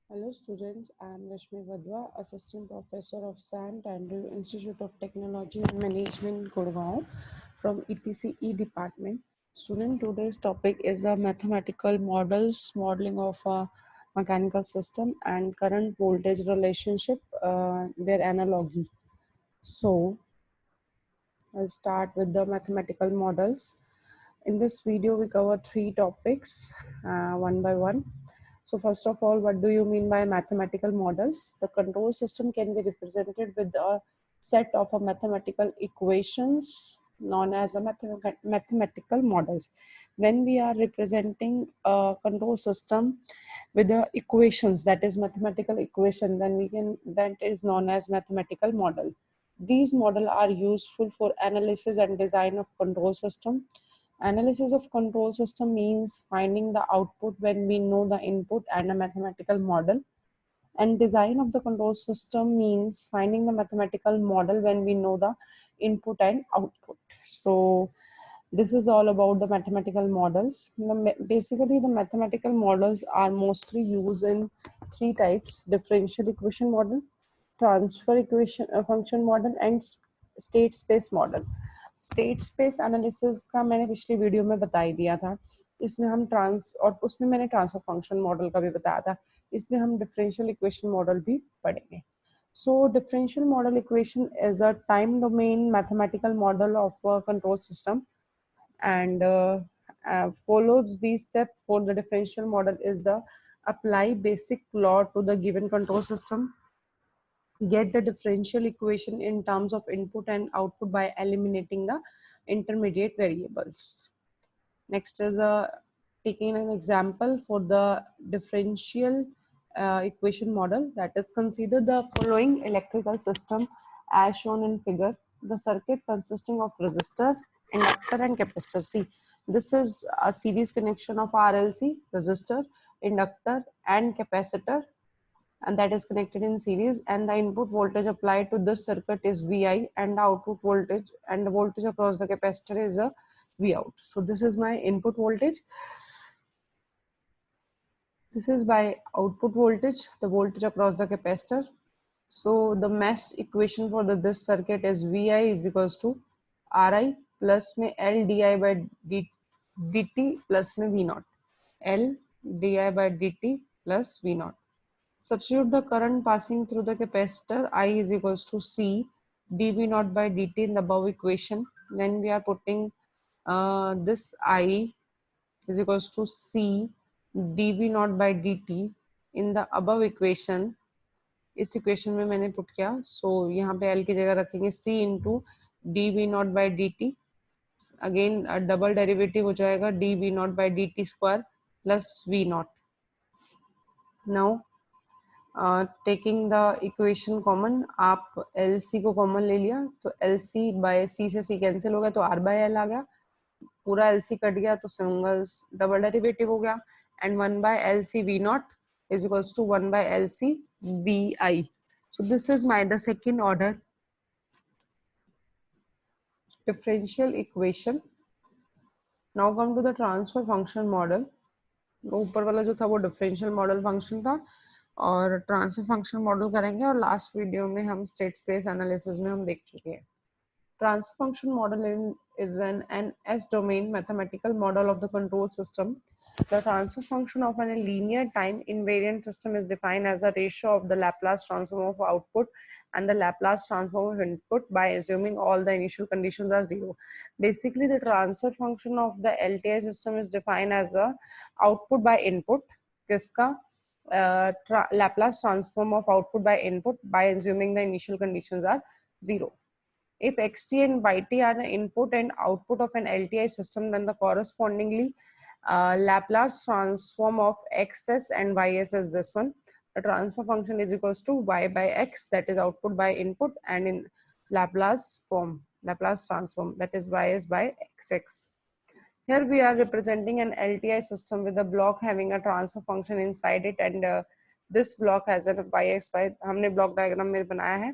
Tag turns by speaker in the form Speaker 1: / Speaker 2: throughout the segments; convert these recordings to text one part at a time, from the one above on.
Speaker 1: Hello students, I am Rashmi Vadwa, Assistant Professor of Sant Andrew Institute of Technology and Management, Gurgaon from ETCE department. Student, today's topic is the mathematical models, modeling of a mechanical system and current voltage relationship, their analogy. So, I'll start with the mathematical models. In this video, we cover three topics one by one. So first of all, what do you mean by mathematical models? The control system can be represented with a set of a mathematical equations known as a mathematical models. When we are representing a control system with the equations, that is mathematical equation, then that is known as mathematical model. These model are useful for analysis and design of control system. Analysis of control system means finding the output when we know the input and a mathematical model. And design of the control system means finding the mathematical model when we know the input and output. So this is all about the mathematical models. Basically, the mathematical models are mostly used in three types: differential equation model, transfer equation function model and state space model. State space analysis का मैंने पिछली video में बता ही दिया था. इसमें हम trans और उसमें मैंने ट्रांसफर फंक्शन मॉडल का भी बताया था. इसमें हम डिफरेंशियल इक्वेशन मॉडल भी पढ़ेंगे. So differential model equation is a time domain mathematical model of a control system, and follows these steps. For the differential model is the apply basic law to the given control system, get the differential equation in terms of input and output by eliminating the intermediate variables. Next is taking an example for the differential equation model, that is consider the following electrical system as shown in figure. The circuit consisting of resistor, inductor and capacitor. See, this is a series connection of RLC, resistor, inductor and capacitor, and that is connected in series, and the input voltage applied to this circuit is Vi, and the output voltage and the voltage across the capacitor is a Vout. So this is my input voltage, this is my output voltage, the voltage across the capacitor. So the mesh equation for this circuit is Vi is equals to Ri plus में L di by dt plus में V naught, L di by dt plus V naught. Substitute the current passing through the capacitor. I is equals to C dV naught by dt in the above equation. Then we are putting this I is equals to C dV naught by dt in the above equation. इस equation में मैंने put किया. सो यहाँ पे L की जगह रखेंगे C into D V nought by D T. Again double derivative हो जाएगा D V nought by D T square plus V nought. Now taking the equation common, आप एल सी को कॉमन ले लिया तो एल सी बाय सी से सी cancel हो गया तो आर बाय एल आ गया. पूरा एल सी कट गया तो सिंगल डबल डेरिवेटिव हो गया. And one by L C V nought is equals to 1 by LC VI. So this is my the second order differential equation. Now come to the transfer function model. ऊपर वाला जो था वो differential model function था और transfer function model करेंगे, और last video में हम स्टेट स्पेस एनालिसिस में हम देख चुके हैं. Transfer function model is an S domain mathematical model of the control system. The transfer function of a linear time invariant system is defined as a ratio of the Laplace transform of output and the Laplace transform of input by assuming all the initial conditions are zero. Basically, the transfer function of the LTI system is defined as a output by input. किसका Laplace transform of output by input by assuming the initial conditions are zero. If xt and yt are the input and output of an LTI system, then the correspondingly Laplace transform of xs and ys is this one. The transfer function is equals to y by x, that is output by input, and in Laplace form, Laplace transform, that is ys by xx. Here we are representing an LTI system with a block having a transfer function inside it, and this block has a yx by, हमने block diagram में बनाया है.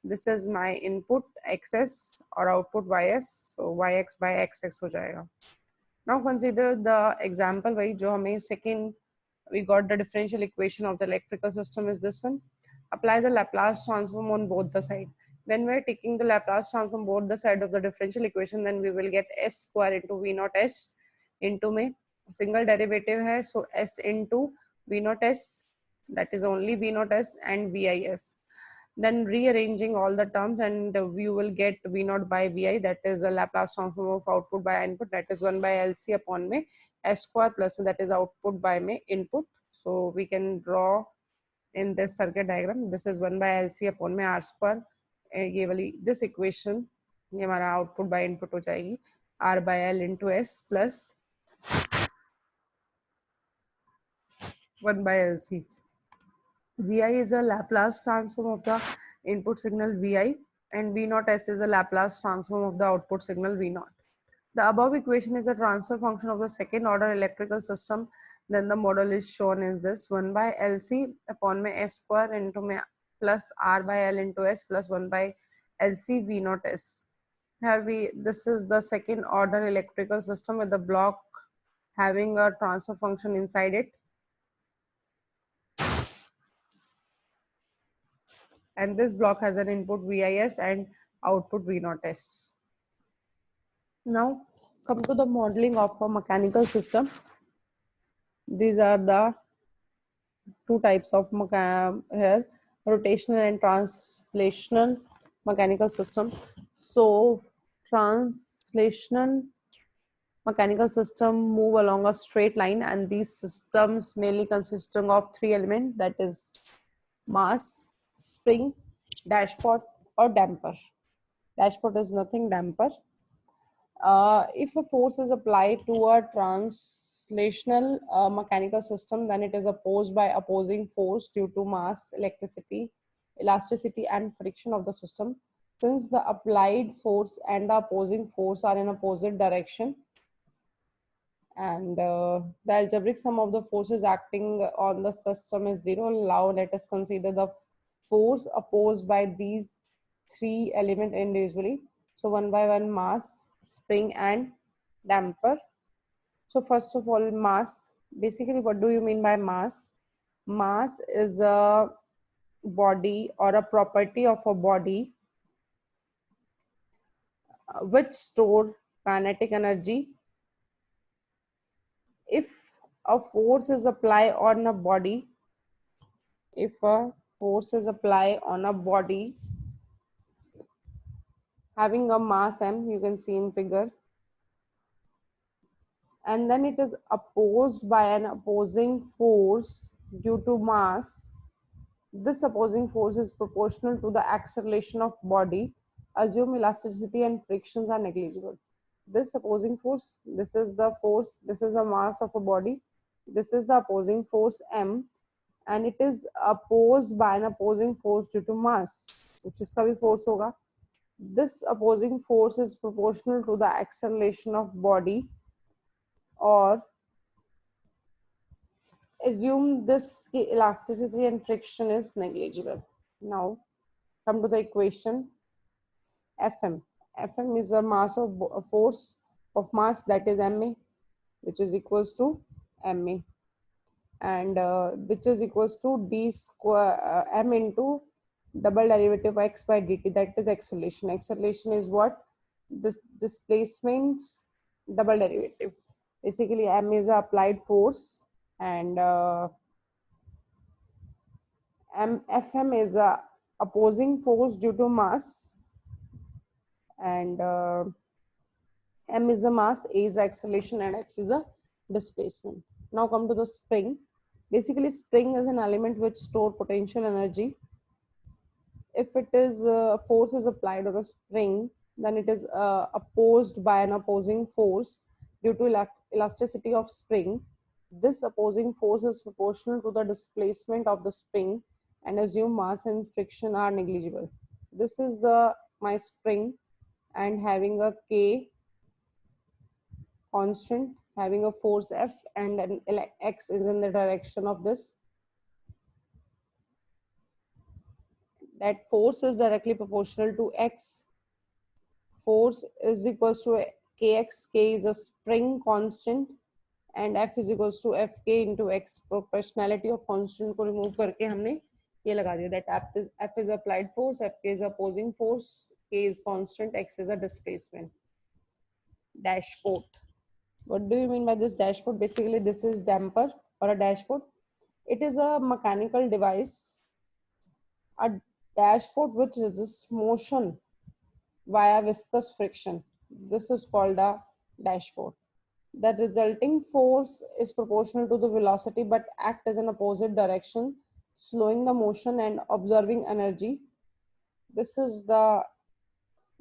Speaker 1: This is my input xs और output ys, so yx by xx हो जाएगा. Now consider the example वही जो हमें second we got the differential equation of the electrical system is this one. Apply the Laplace transform on both the side. When we're taking the Laplace transform both the side of the differential equation, then we will get s square into v naught s into में single derivative है, so s into v naught s, that is only v naught s and vis. Then rearranging all the terms, and you will get v naught by vi, that is a Laplace transform of output by input, that is 1 by lc upon में s square plus that is output by में input. So we can draw in this circuit diagram, this is 1 by lc upon में r square, ये वाली this equation ये हमारा output by input हो जाएगी r by l into s plus 1 by lc. Vi is a Laplace transform of the input signal Vi, and V naught S is a Laplace transform of the output signal V naught. The above equation is a transfer function of the second order electrical system. Then the model is shown as this: 1 by LC upon my S square into my plus R by L into S plus 1 by LC V naught S. Here this is the second order electrical system with the block having a transfer function inside it. And this block has an input VIS and output V naught S. Now come to the modeling of a mechanical system. These are the two types of here, rotational and translational mechanical systems. So translational mechanical system move along a straight line, and these systems mainly consisting of three elements, that is mass, spring, dashpot or damper. Dashpot is nothing, damper. If a force is applied to a translational mechanical system, then it is opposed by opposing force due to mass, elasticity and friction of the system. Since the applied force and the opposing force are in opposite direction, and the algebraic sum of the forces acting on the system is zero, now let us consider the force opposed by these three elements individually. So one by one, mass, spring and damper. So first of all, mass. Basically, what do you mean by mass? Mass is a body or a property of a body which store kinetic energy. If a force is applied on a body, if a force is applied on a body having a mass m, you can see in figure, and then it is opposed by an opposing force due to mass, this opposing force is proportional to the acceleration of body. Assume elasticity and frictions are negligible. This opposing force, this is the force, this is the mass of a body, this is the opposing force m, and it is opposed by an opposing force due to mass, which is भी force होगा. This opposing force is proportional to the acceleration of body, or assume this elasticity and friction is negligible. Now come to the equation. Fm. Fm is a mass of a force of mass, that is ma, which is equals to ma, and which is equals to d square m into double derivative of x by dt, that is acceleration. Acceleration is what? This displacement's double derivative. Basically m is a applied force, and Fm is a opposing force due to mass, and m is the mass, a is the acceleration, and x is the displacement. Now come to the spring. Basically, spring is an element which store potential energy. If it is force is applied on a spring, then it is opposed by an opposing force due to elasticity of spring. This opposing force is proportional to the displacement of the spring, and assume mass and friction are negligible. This is the my spring, and having a k constant, having a force F, and an x is in the direction of this. That force is directly proportional to x. Force is equals to kx. K is a spring constant, and F is equals to F k into x. Proportionality of constant को remove करके हमने ये लगा दिया that F is applied force, F k is opposing force, K is constant, X is a displacement. Dashport. What do you mean by this dashport? Basically, this is damper or a dashport. It is a mechanical device, a dashport which resists motion via viscous friction. This is called a dashport. The resulting force is proportional to the velocity but act as an opposite direction, slowing the motion and observing energy. This is the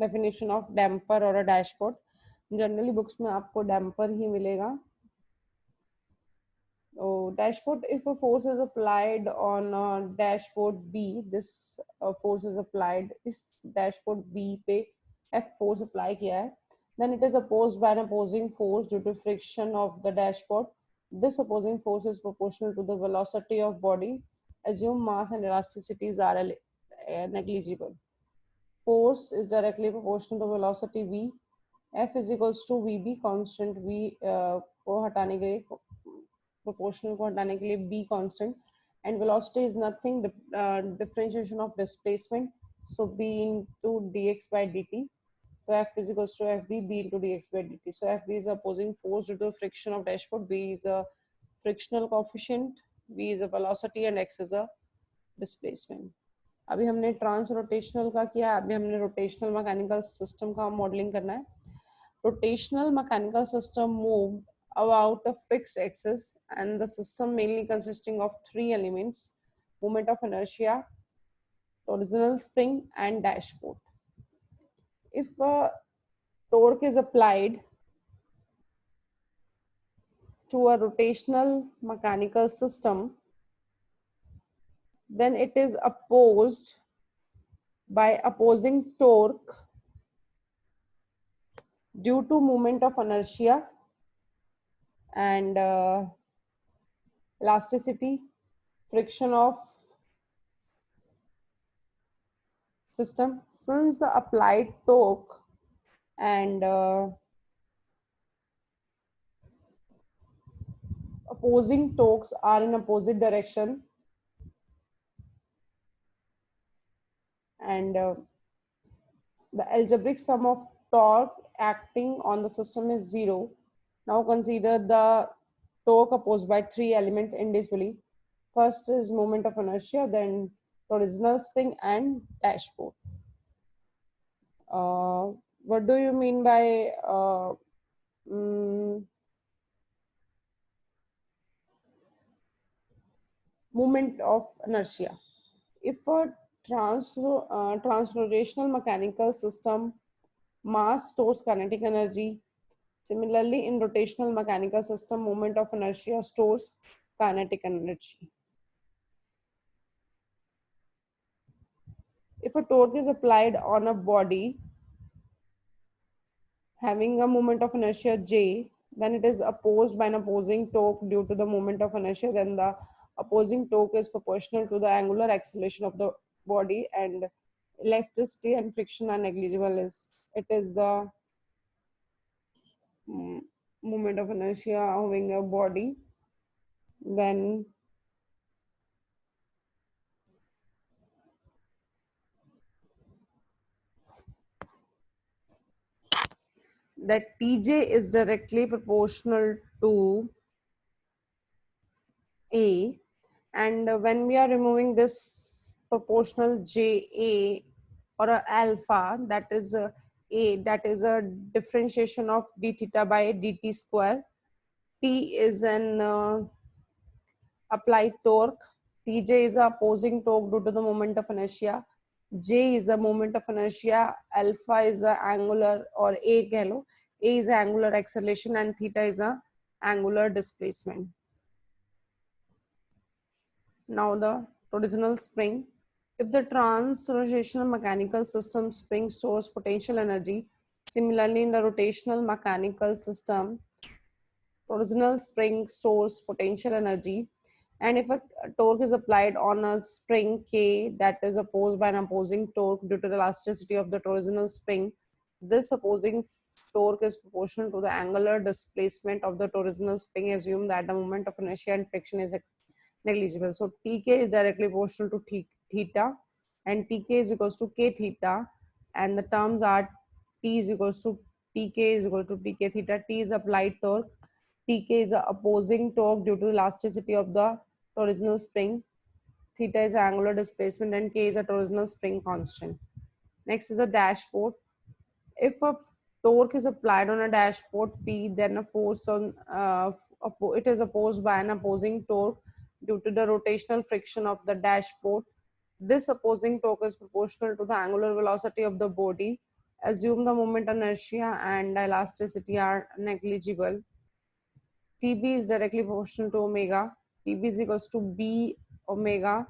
Speaker 1: definition of damper or a dashport. Generally books में आपको damper ही मिलेगा. Oh, dashport, if a force is applied on dashboard B, this force is applied, इस dashboard B पे F force apply किया है, then it is opposed by an opposing force due to friction of the dashboard. This opposing force is proportional to the velocity of body. Assume mass and elasticities are negligible. Force is directly proportional to velocity v. F is equals to vb, constant v को हटाने के लिए, proportional को हटाने के लिए b constant, and velocity is nothing, differentiation of displacement, so b into dx by dt. So F is equals to Fb, b into dx by dt. So Fb is opposing force due to friction of dashport, b is a frictional coefficient, v is a velocity, and x is a displacement. अभी हमने trans rotational का किया, अभी हमने rotational mechanical system का modelling करना है. Rotational mechanical system move about a fixed axis and the system mainly consisting of three elements: moment of inertia, torsional spring, and dashport. If a torque is applied to a rotational mechanical system, then it is opposed by opposing torque due to moment of inertia and elasticity, friction of system. Since the applied torque and opposing torques are in opposite direction, and the algebraic sum of torque acting on the system is 0. Now consider the torque opposed by three elements individually. First is moment of inertia, then torsional spring, and dashport. What do you mean by moment of inertia? If a transrotational mechanical system mass stores kinetic energy, similarly in rotational mechanical system moment of inertia stores kinetic energy. If a torque is applied on a body having a moment of inertia J, then it is opposed by an opposing torque due to the moment of inertia, then the opposing torque is proportional to the angular acceleration of the body, and elasticity and friction are negligible. It is the moment of inertia having a body, then that Tj is directly proportional to A, and when we are removing this proportional Ja or a alpha, that is A, that is a differentiation of d theta by dt square. T is an applied torque, Tj is a opposing torque due to the moment of inertia, J is a moment of inertia, alpha is a angular or A कह लो, A is a angular acceleration, and theta is a angular displacement. Now the torsional spring. If the transrotational mechanical system spring stores potential energy, similarly in the rotational mechanical system, torsional spring stores potential energy. And if a torque is applied on a spring K that is opposed by an opposing torque due to the elasticity of the torsional spring, this opposing torque is proportional to the angular displacement of the torsional spring, assume that the moment of inertia and friction is negligible. So Tk is directly proportional to theta, and Tk is equals to k theta, and the terms are T is equals to Tk is equal to Tk theta. T is applied torque, Tk is the opposing torque due to elasticity of the torsional spring, theta is the angular displacement, and k is a torsional spring constant. Next is the dashport. If a torque is applied on a dashport P, then a force on it is opposed by an opposing torque due to the rotational friction of the dashport. This opposing torque is proportional to the angular velocity of the body. Assume the moment inertia and elasticity are negligible. Tb is directly proportional to omega. Tb is equals to b omega,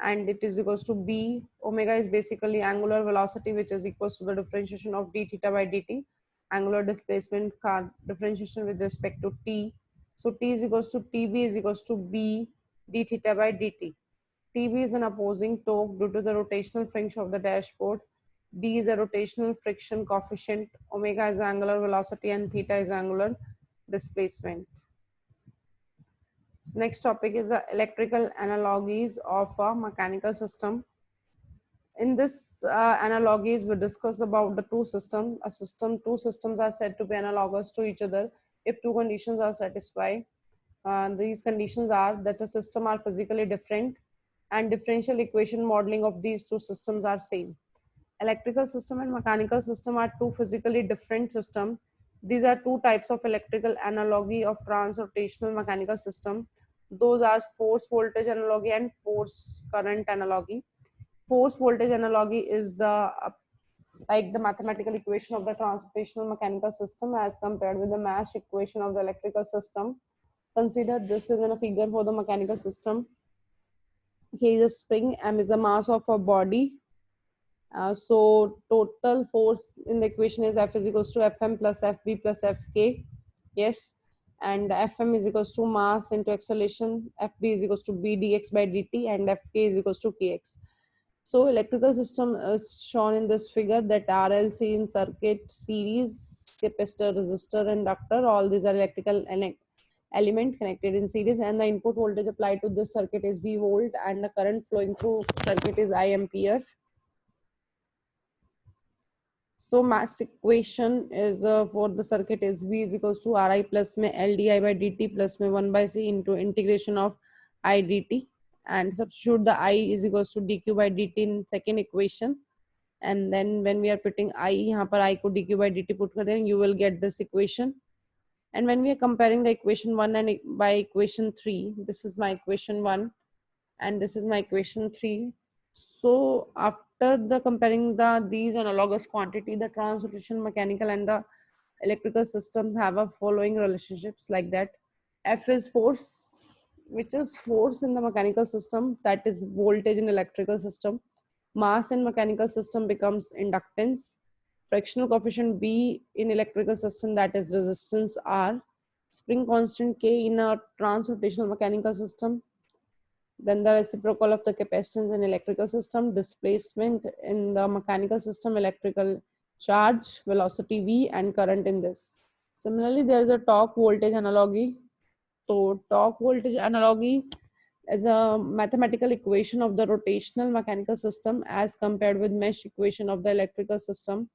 Speaker 1: and it is equals to b. Omega is basically angular velocity, which is equals to the differentiation of d theta by dt, angular displacement differentiation with respect to t. So t is equals to tb is equals to b d theta by dt. Tb is an opposing torque due to the rotational friction of the dashport. D is a rotational friction coefficient. Omega is angular velocity, and theta is angular displacement. So next topic is the electrical analogies of a mechanical system. In this analogies, we discuss about the two systems are said to be analogous to each other if two conditions are satisfied. These conditions are that the system are physically different and differential equation modeling of these two systems are same. Electrical system and mechanical system are two physically different systems. These are two types of electrical analogy of transrotational mechanical system. Those are force voltage analogy and force current analogy. Force voltage analogy is the like the mathematical equation of the translational mechanical system as compared with the Nash equation of the electrical system. Consider this is in a figure for the mechanical system. Here is a spring, M is the mass of a body. So total force in the equation is F is equals to Fm plus Fb plus Fk. Yes. And Fm is equals to mass into acceleration. Fb is equals to b dx by dt, and Fk is equals to kx. So electrical system is shown in this figure that RLC in circuit, series, capacitor, resistor, inductor, all these are electrical element connected in series, and the input voltage applied to this circuit is V volt, and the current flowing through circuit is I ampere. So mass equation is for the circuit is V is equals to Ri plus में L di by dt plus में 1 by C into integration of I dt, and substitute the I is equals to dq by dt in second equation, and then when we are putting I यहाँ पर I को dq by dt put कर दें, you will get this equation. And when we are comparing the equation 1 and by equation 3, this is my equation 1 and this is my equation 3. So after the comparing these analogous quantity, the transportation mechanical and the electrical systems have a following relationships like that. F is force, which is force in the mechanical system, that is voltage in electrical system. Mass in mechanical system becomes inductance. Frictional coefficient B in electrical system, that is resistance R. Spring constant K in a transrotational mechanical system. Then the reciprocal of the capacitance in electrical system, displacement in the mechanical system, electrical charge, velocity V, and current in this. Similarly, there is a torque voltage analogy. So torque voltage analogy is a mathematical equation of the rotational mechanical system as compared with mesh equation of the electrical system.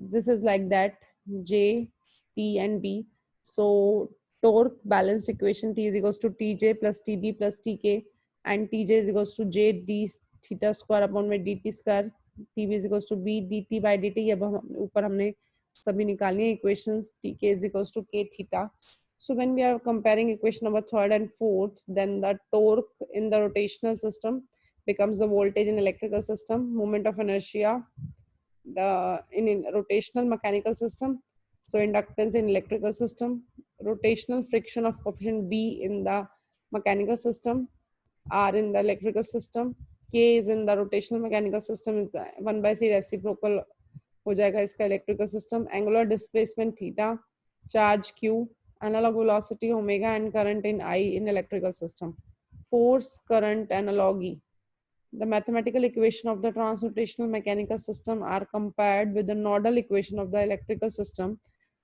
Speaker 1: This is like that, J, T, and B. So torque balanced equation, T is equals to Tj plus Td plus Tk, and Tj is equals to J d theta square upon में dt square. Tb is equals to B dt by dt. अब हम ऊपर हमने सभी निकाली हैं equations. Tk is equals to K theta. So when we are comparing equation number 3rd and 4th, then the torque in the rotational system becomes the voltage in electrical system, moment of inertia the in rotational mechanical system, so inductance in electrical system, rotational friction of coefficient B in the mechanical system, R in the electrical system, K is in the rotational mechanical system, is the 1 by C reciprocal हो जाएगा इसका electrical system, angular displacement theta, charge Q, analog velocity omega, and current in I in electrical system. Force current analogy. The mathematical equation of the translational mechanical system are compared with the nodal equation of the electrical system.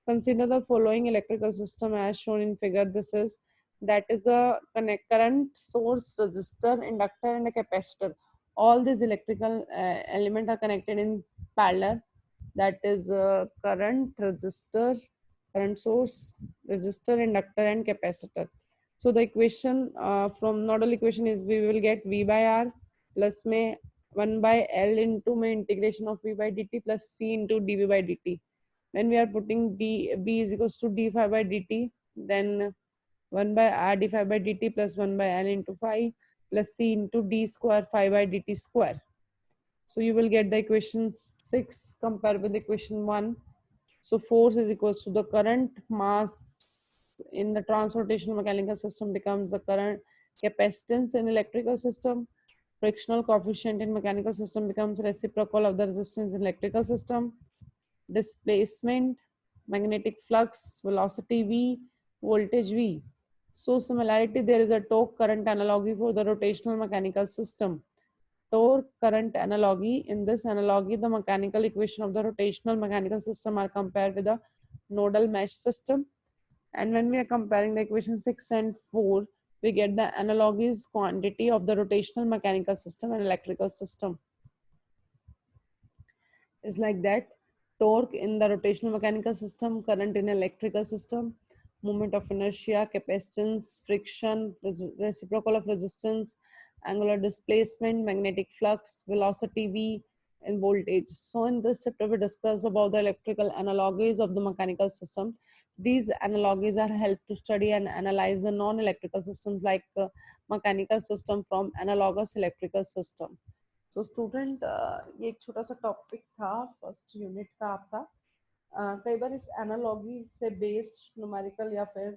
Speaker 1: Consider the following electrical system as shown in figure. This is that is a current source, resistor, inductor, and a capacitor. All these electrical elements are connected in parallel. That is current, resistor, current source, resistor, inductor, and capacitor. So the equation from nodal equation is we will get V by R plus में 1 by L into में integration of V by dt plus C into dV by dt. When we are putting B is equals to d phi by dt, then 1 by R d phi by dt plus 1 by L into phi plus C into d square phi by dt square. So you will get the equation 6 compared with equation 1. So force is equals to the current, mass in the transportation mechanical system becomes the current, capacitance in electrical system, frictional coefficient in mechanical system becomes reciprocal of the resistance in electrical system, displacement, magnetic flux, velocity V, voltage V. So similarity, there is a torque current analogy for the rotational mechanical system. Torque current analogy. In this analogy, the mechanical equation of the rotational mechanical system are compared with the nodal mesh system. And when we are comparing the equation 6 and 4, we get the analogies quantity of the rotational mechanical system and electrical system. Is like that. Torque in the rotational mechanical system, current in electrical system, moment of inertia, capacitance, friction, reciprocal of resistance, angular displacement, magnetic flux, velocity V, and voltage. So in this chapter we discuss about the electrical analogies of the mechanical system. These analogies are help to study and analyze the non-electrical systems like mechanical system from analogous electrical system. तो student ये एक छोटा सा topic था first unit का आपका। कई बार इस एनालॉजी से बेस्ड न्यूमेरिकल या फिर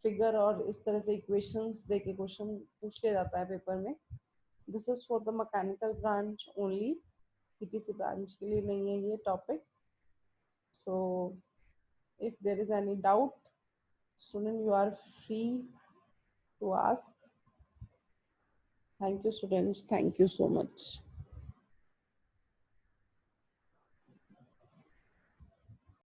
Speaker 1: फिगर और इस तरह से इक्वेशंस दे के क्वेश्चन पूछ लिया जाता है पेपर में। This is for the mechanical branch only, किसी ब्रांच के लिए नहीं है ये topic. So if there is any doubt student you are free to ask. Thank you students, thank you so much.